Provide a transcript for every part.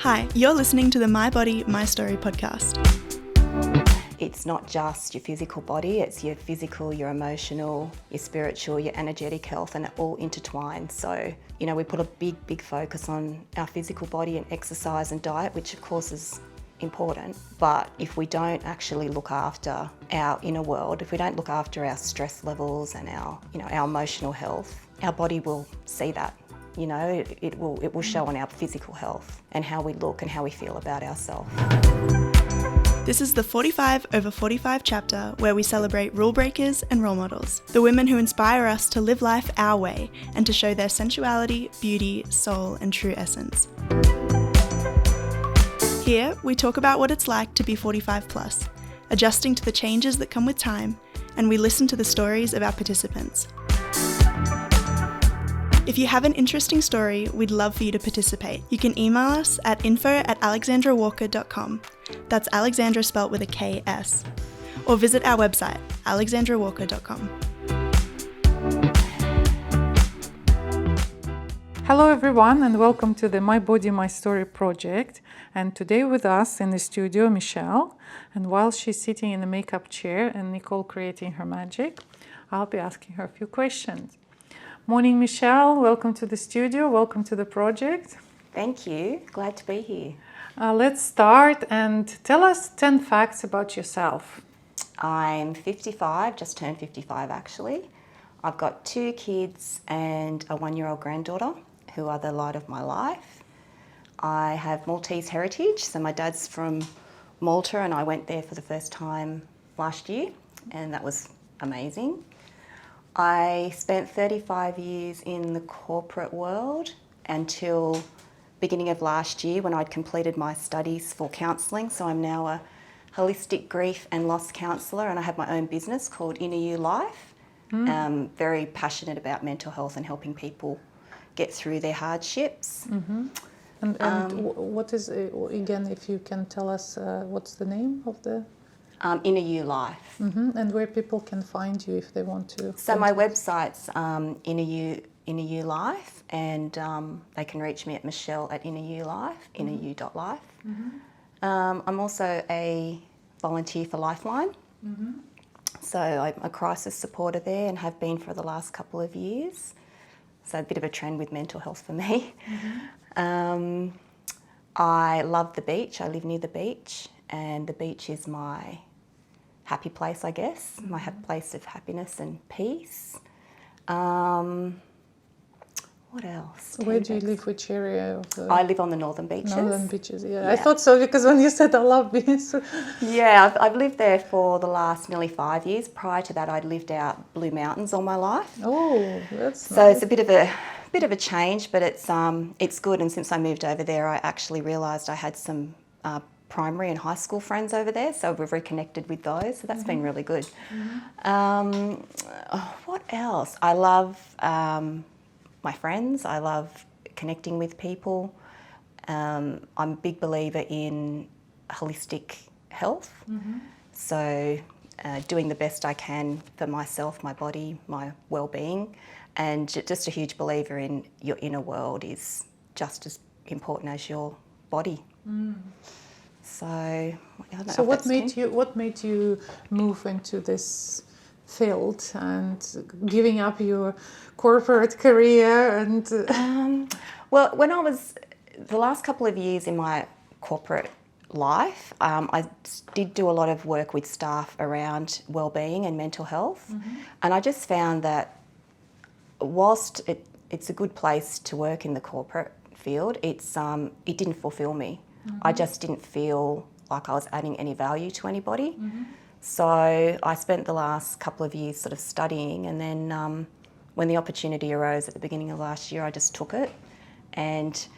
Hi, you're listening to the My Body, My Story podcast. It's not just your physical body, it's your physical, your emotional, your spiritual, your energetic health, and it all intertwines. So, we put a big focus on our physical body and exercise and diet, which of course is important. But if we don't actually look after our inner world, if we don't look after our stress levels and our emotional health, our body will see that. It will show on our physical health and how we look and how we feel about ourselves. This is the 45 over 45 chapter where we celebrate rule breakers and role models, the women who inspire us to live life our way and to show their sensuality, beauty, soul, and true essence. Here, we talk about what it's like to be 45 plus, adjusting to the changes that come with time, and we listen to the stories of our participants. If you have an interesting story, we'd love for you to participate. You can email us at info@alexandrawalker.com. That's Alexandra spelt with a KS. Or visit our website, alexandrawalker.com. Hello everyone and welcome to the My Body, My Story project. And today with us in the studio, Michelle. And while she's sitting in the makeup chair and Nicole creating her magic, I'll be asking her a few questions. Morning, Michelle. Welcome to the studio. Welcome to the project. Thank you. Glad to be here. Let's start and tell us 10 facts about yourself. I'm 55, just turned 55 actually. I've got 2 kids and a 1-year-old granddaughter who are the light of my life. I have Maltese heritage, so my dad's from Malta and I went there for the first time last year and that was amazing. I spent 35 years in the corporate world until beginning of last year when I'd completed my studies for counselling. So I'm now a holistic grief and loss counsellor and I have my own business called Inner You Life. Very passionate about mental health and helping people get through their hardships. Mm-hmm. And what is, again, if you can tell us what's the name of the... Inner You Life. Mm-hmm. And where people can find you if they want to. So my website's Inner You Life, and they can reach me at Michelle at Inner You Life, inneryou.life. Mm-hmm. I'm also a volunteer for Lifeline. Mm-hmm. So I'm a crisis supporter there and have been for the last couple of years. So a bit of a trend with mental health for me. Mm-hmm. I love the beach. I live near the beach and the beach is my happy place, I guess, my place of happiness and peace. What else? Where do you live? Which area of the... I live on the northern beaches. Northern beaches, yeah. I thought so because when you said I love beaches. Yeah, I've lived there for the last nearly 5 years. Prior to that, I'd lived out Blue Mountains all my life. Oh, that's so nice. It's a bit of a change, but it's good. And since I moved over there, I actually realised I had some primary and high school friends over there, so we've reconnected with those. So that's been really good. Mm-hmm. What else? I love my friends. I love connecting with people. I'm a big believer in holistic health. Mm-hmm. So doing the best I can for myself, my body, my well-being, and just a huge believer in your inner world is just as important as your body. Mm. So what made you move into this field and giving up your corporate career and well, when I was the last couple of years in my corporate life, I did do a lot of work with staff around well-being and mental health. Mm-hmm. And I just found that whilst it's a good place to work in the corporate field, it didn't fulfill me. Mm-hmm. I just didn't feel like I was adding any value to anybody. Mm-hmm. So I spent the last couple of years sort of studying, and then when the opportunity arose at the beginning of last year, I just took it. And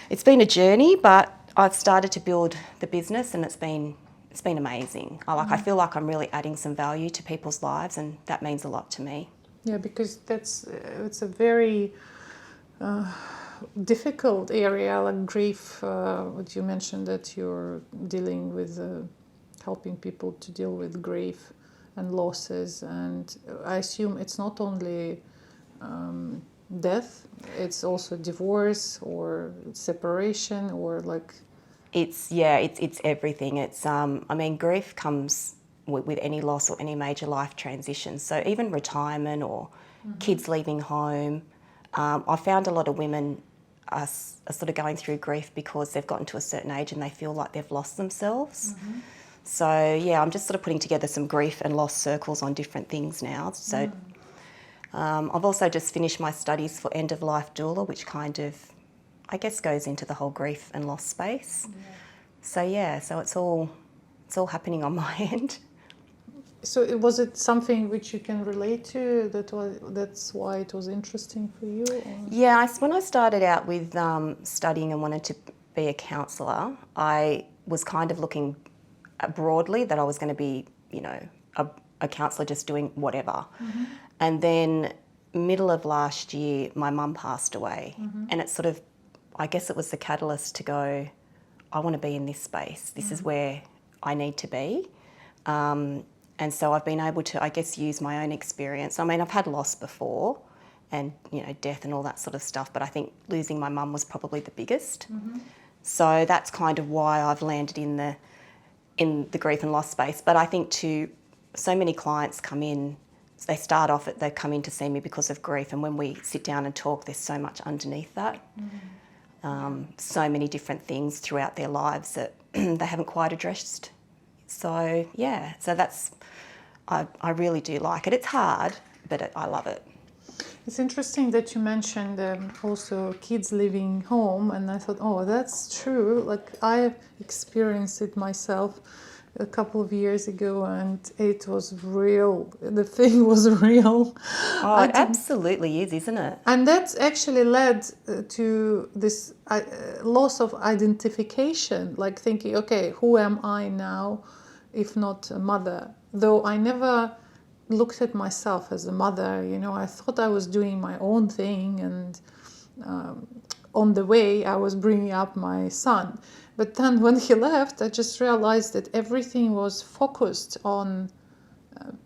it's been a journey, but I've started to build the business and it's been amazing. I feel like I'm really adding some value to people's lives and that means a lot to me. Yeah, because it's a very difficult area, like grief. What you mentioned that you're dealing with, helping people to deal with grief and losses, and I assume it's not only death, it's also divorce or separation or like It's everything. It's I mean, grief comes with any loss or any major life transition. So even retirement or kids leaving home, I found a lot of women are sort of going through grief because they've gotten to a certain age and they feel like they've lost themselves. So yeah, I'm just sort of putting together some grief and loss circles on different things now. So I've also just finished my studies for end of life doula, which kind of, I guess, goes into the whole grief and loss space. So yeah, so it's all happening on my end. So was it something which you can relate to? That's why it was interesting for you? Or? Yeah, when I started out with studying and wanted to be a counsellor, I was kind of looking broadly that I was going to be, you know, a counsellor just doing whatever. And then middle of last year, my mum passed away, and it sort of, I guess it was the catalyst to go, I want to be in this space. This is where I need to be. And so I've been able to, I guess, use my own experience. I mean, I've had loss before and, you know, death and all that sort of stuff, but I think losing my mum was probably the biggest. So that's kind of why I've landed in the grief and loss space. But I think so many clients come in, they start off, they come in to see me because of grief, and when we sit down and talk, there's so much underneath that. So many different things throughout their lives that they haven't quite addressed. So yeah, so that's, I really do like it. It's hard, but I love it. It's interesting that you mentioned also kids leaving home, and I thought, oh, that's true. Like I experienced it myself a couple of years ago, and it was real. The thing was real. Oh, it absolutely is, isn't it? And that's actually led to this loss of identification, like thinking, okay, who am I now if not a mother? Though I never looked at myself as a mother, you know, I thought I was doing my own thing, and on the way I was bringing up my son. But then when he left, I just realized that everything was focused on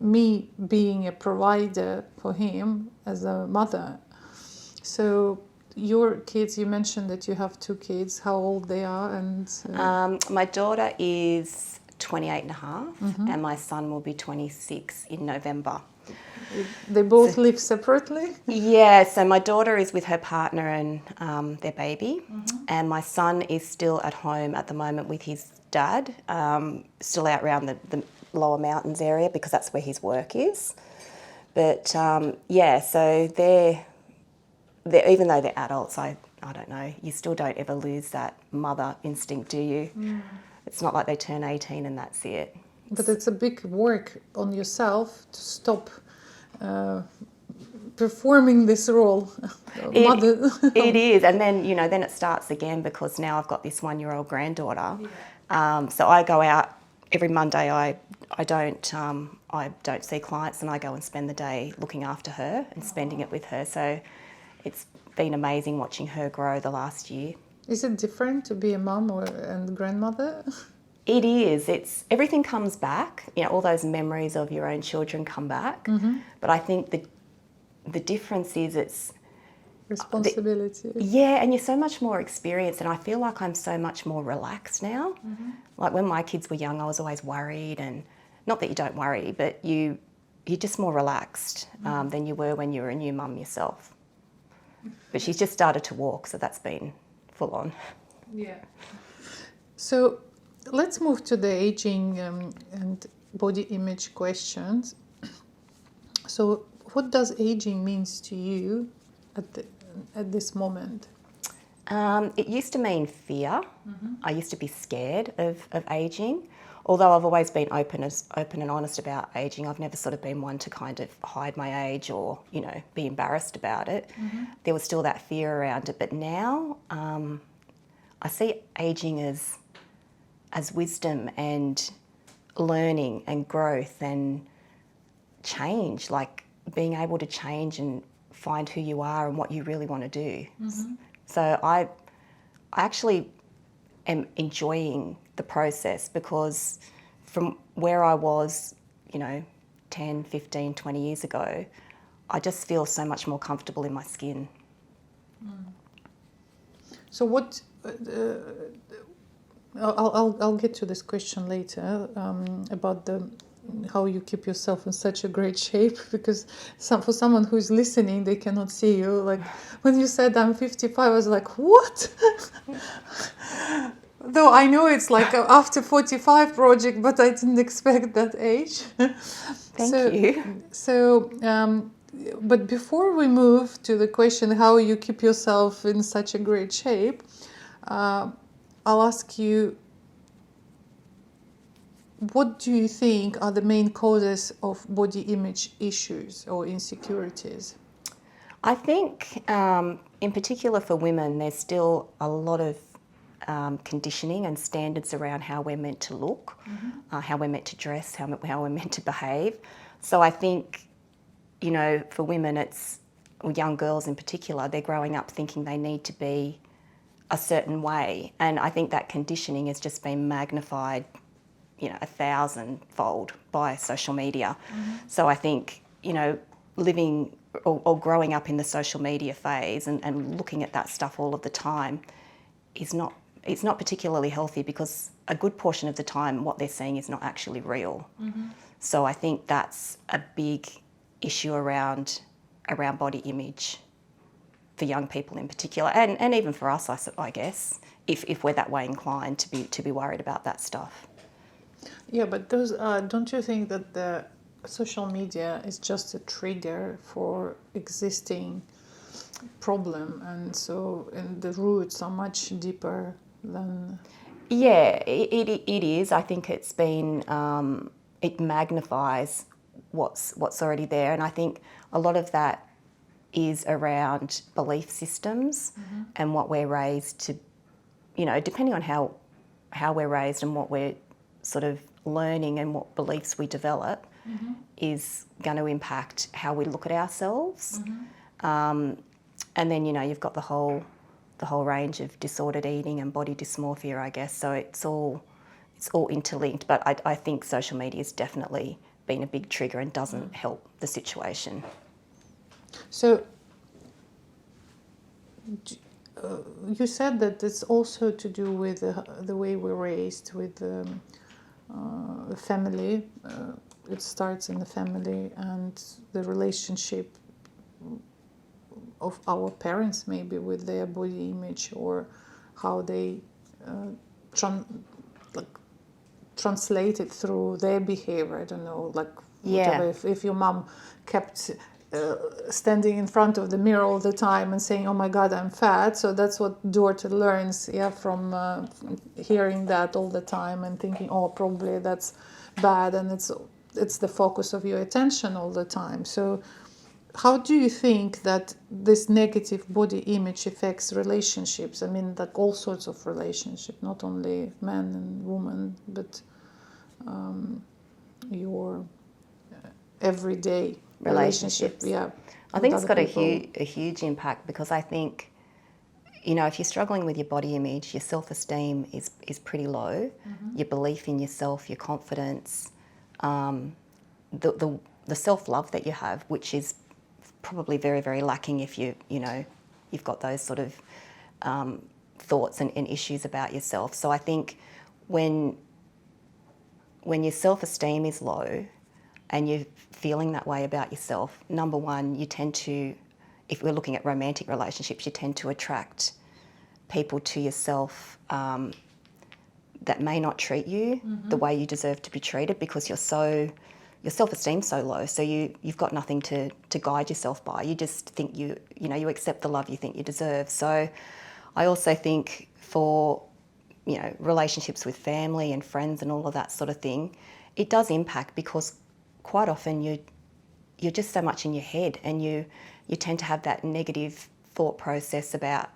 me being a provider for him as a mother. So your kids, you mentioned that you have 2 kids, how old they are? And my daughter is 28 and a half, and my son will be 26 in November. They both live separately? Yeah, so my daughter is with her partner and their baby, and my son is still at home at the moment with his dad, still out around the lower mountains area because that's where his work is. But yeah, so they're even though they're adults, I don't know, you still don't ever lose that mother instinct, do you? It's not like they turn 18 and that's it. But it's a big work on yourself to stop performing this role. Mother. It is, and then, you know, then it starts again because now I've got this 1-year-old granddaughter. So I go out every Monday. I don't see clients, and I go and spend the day looking after her and spending it with her. So it's been amazing watching her grow the last year. Is it different to be a mum and grandmother? It is. Everything comes back. You know, all those memories of your own children come back. But I think the difference is it's responsibility. Yeah, and you're so much more experienced, and I feel like I'm so much more relaxed now. Like when my kids were young, I was always worried, and not that you don't worry, but you're just more relaxed than you were when you were a new mum yourself. But she's just started to walk, so that's been full on. Yeah. So let's move to the aging and body image questions. So what does aging means to you at this moment? It used to mean fear. I used to be scared of aging. Although I've always been open and honest about aging, I've never sort of been one to kind of hide my age or, you know, be embarrassed about it. There was still that fear around it. But now I see aging as wisdom and learning and growth and change, like being able to change and find who you are and what you really want to do. So I actually am enjoying the process, because from where I was, you know, 10, 15, 20 years ago, I just feel so much more comfortable in my skin. I'll get to this question later about how you keep yourself in such a great shape, because for someone who's listening, they cannot see you. Like when you said I'm 55, I was like, what? Though I know it's like a after 45 project, but I didn't expect that age. Thank you. So, but before we move to the question how you keep yourself in such a great shape, I'll ask you, what do you think are the main causes of body image issues or insecurities? I think, in particular for women, there's still a lot of conditioning and standards around how we're meant to look, how we're meant to dress, how we're meant to behave. So I think, you know, for women, or young girls in particular, they're growing up thinking they need to be a certain way. And I think that conditioning has just been magnified, you know, 1,000-fold by social media. So I think, you know, living or growing up in the social media phase and looking at that stuff all of the time it's not particularly healthy, because a good portion of the time what they're seeing is not actually real. So I think that's a big issue around body image for young people in particular, and even for us, I guess, if we're that way inclined to be worried about that stuff. Yeah, but those don't you think that the social media is just a trigger for existing problem, and the roots are much deeper than... Yeah, it is. I think it's been it magnifies what's already there, and I think a lot of that is around belief systems and what we're raised to, you know, depending on how we're raised and what we're sort of learning and what beliefs we develop is going to impact how we look at ourselves. And then, you know, you've got the whole range of disordered eating and body dysmorphia, I guess. So it's all interlinked. But I think social media has definitely been a big trigger and doesn't help the situation. So you said that it's also to do with the way we're raised, with the family. It starts in the family and the relationship of our parents maybe with their body image, or how they translate it through their behavior. I don't know, like whatever. If your mom kept standing in front of the mirror all the time and saying, "Oh my God, I'm fat," so that's what daughter learns, from hearing that all the time and thinking, "Oh, probably that's bad," and it's the focus of your attention all the time. So how do you think that this negative body image affects relationships? I mean, like all sorts of relationships, not only men and women, but your everyday relationship. Yeah, I think it's got a huge impact, because I think, you know, if you're struggling with your body image, your self-esteem is pretty low. Your belief in yourself, your confidence, the self-love that you have, which is probably very, very lacking if you've got those sort of thoughts and issues about yourself. So I think when your self-esteem is low and you're feeling that way about yourself, number one, you tend to, if we're looking at romantic relationships, you tend to attract people to yourself that may not treat you the way you deserve to be treated, because your self-esteem's so low, so you've got nothing to guide yourself by. You just think you accept the love you think you deserve. So I also think for, you know, relationships with family and friends and all of that sort of thing, it does impact, because quite often you're just so much in your head, and you tend to have that negative thought process about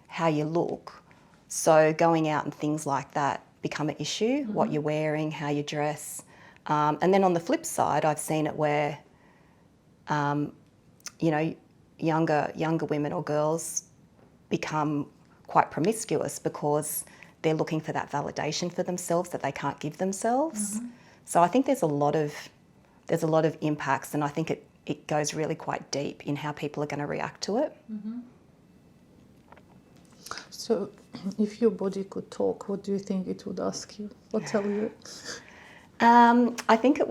how you look. So going out and things like that become an issue, what you're wearing, how you dress. And then on the flip side, I've seen it where, you know, younger women or girls become quite promiscuous because they're looking for that validation for themselves that they can't give themselves. So I think there's a lot of impacts, and I think it goes really quite deep in how people are going to react to it. So, if your body could talk, what do you think it would ask you or tell you? I think it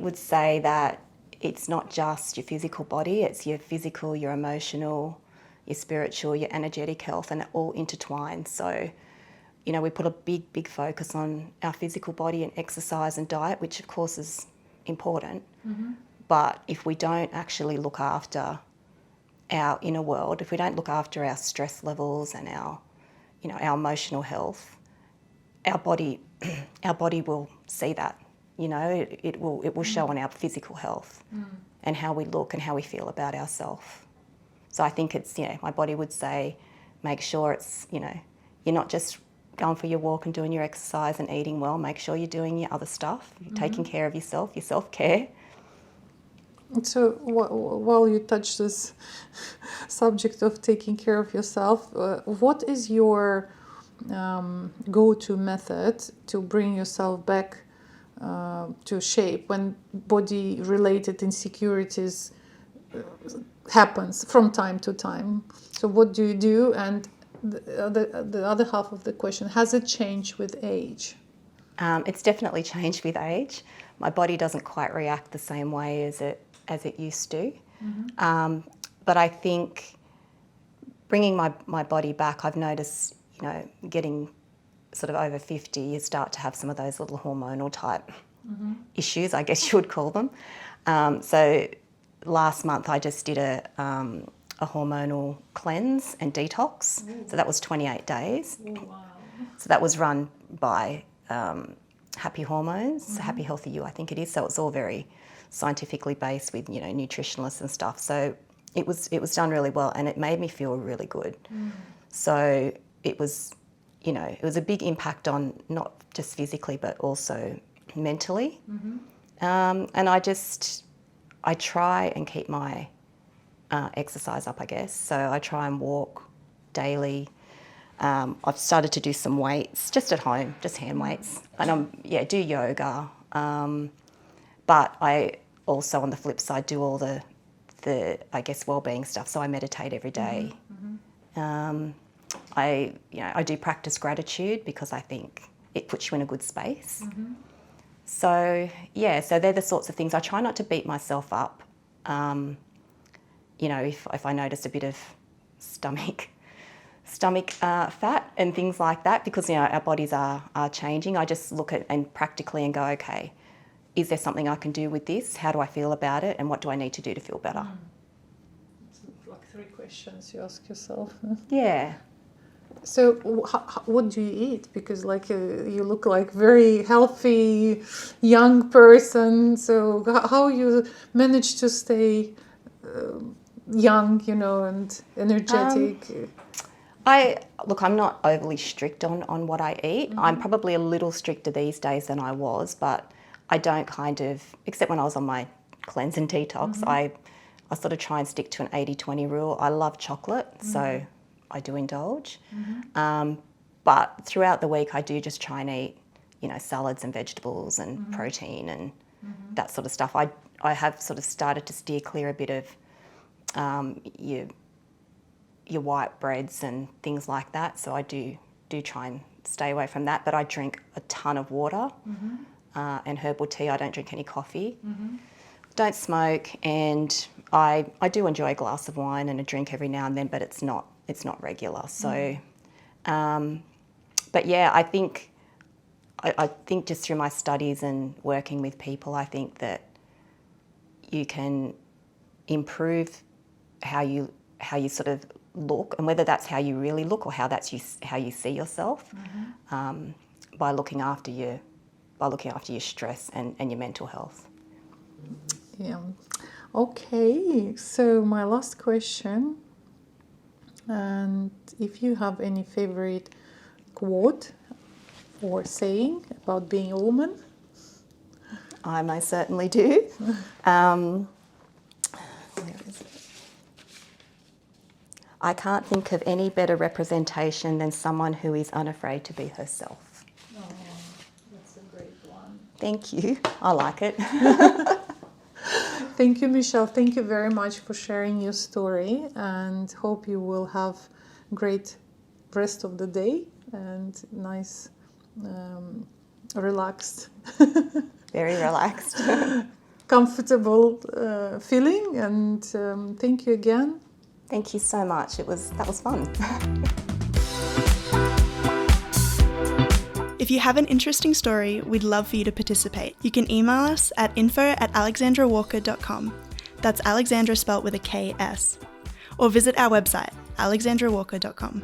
would say that it's not just your physical body, it's your physical, your emotional, your spiritual, your energetic health, and it all intertwines. So, you know, we put a big focus on our physical body and exercise and diet, which of course is important. Mm-hmm. But if we don't actually look after our inner world, if we don't look after our stress levels and our emotional health, our body will see that. You know, it will show on our physical health and how we look and how we feel about ourselves. So I think it's, my body would say, make sure it's, you're not just going for your walk and doing your exercise and eating well. Make sure you're doing your other stuff, you're taking care of yourself, your self-care. So while you touch this subject of taking care of yourself, what is your go-to method to bring yourself back to shape when body-related insecurities happens from time to time? So what do you do? And the other half of the question, has it changed with age? It's definitely changed with age. My body doesn't quite react the same way as it used to. Mm-hmm. But I think bringing my body back, I've noticed, getting sort of over 50, you start to have some of those little hormonal type issues, I guess you would call them. So last month I just did a hormonal cleanse and detox. Ooh. So that was 28 days. Ooh, wow. So that was run by Happy Hormones, Happy Healthy You, I think it is. So it's all very scientifically based with, nutritionalists and stuff. So it was done really well and it made me feel really good. Mm. So it was, it was a big impact on not just physically but also mentally. Mm-hmm. And I try and keep my exercise up, I guess. So I try and walk daily. I've started to do some weights just at home, just hand weights, and do yoga. But I also, on the flip side, do all the I guess well-being stuff. So I meditate every day. Mm-hmm. I do practice gratitude because I think it puts you in a good space. Mm-hmm. So they're the sorts of things. I try not to beat myself up. If I notice a bit of stomach fat and things like that, because our bodies are changing. I just look at and practically and go, okay, is there something I can do with this? How do I feel about it? And what do I need to do to feel better? It's like 3 questions you ask yourself. Yeah. So what do you eat? Because you look like very healthy young person. So how you manage to stay young, and energetic? I'm not overly strict on what I eat. Mm-hmm. I'm probably a little stricter these days than I was, but I don't except when I was on my cleanse and detox, mm-hmm. I sort of try and stick to an 80-20 rule. I love chocolate, mm-hmm. so I do indulge. Mm-hmm. But throughout the week, I do just try and eat, salads and vegetables and mm-hmm. protein and mm-hmm. that sort of stuff. I have sort of started to steer clear a bit of your white breads and things like that. So I do try and stay away from that. But I drink a ton of water mm-hmm. And herbal tea. I don't drink any coffee. Mm-hmm. Don't smoke, and I do enjoy a glass of wine and a drink every now and then, but it's not regular. So, but yeah, I think just through my studies and working with people, I think that you can improve how you sort of look, and whether that's how you really look or how you see yourself, mm-hmm. By looking after your stress and your mental health. Yeah. Okay. So my last question, and if you have any favorite quote or saying about being a woman? I most certainly do. Where is it? I can't think of any better representation than someone who is unafraid to be herself. Oh, that's a great one. Thank you. I like it. Thank you, Michelle. Thank you very much for sharing your story, and hope you will have great rest of the day and nice, relaxed, Very relaxed. comfortable feeling. And thank you again. Thank you so much. That was fun. If you have an interesting story, we'd love for you to participate. You can email us at info@alexandrawalker.com. That's Alexandra spelt with a KS. Or visit our website, alexandrawalker.com.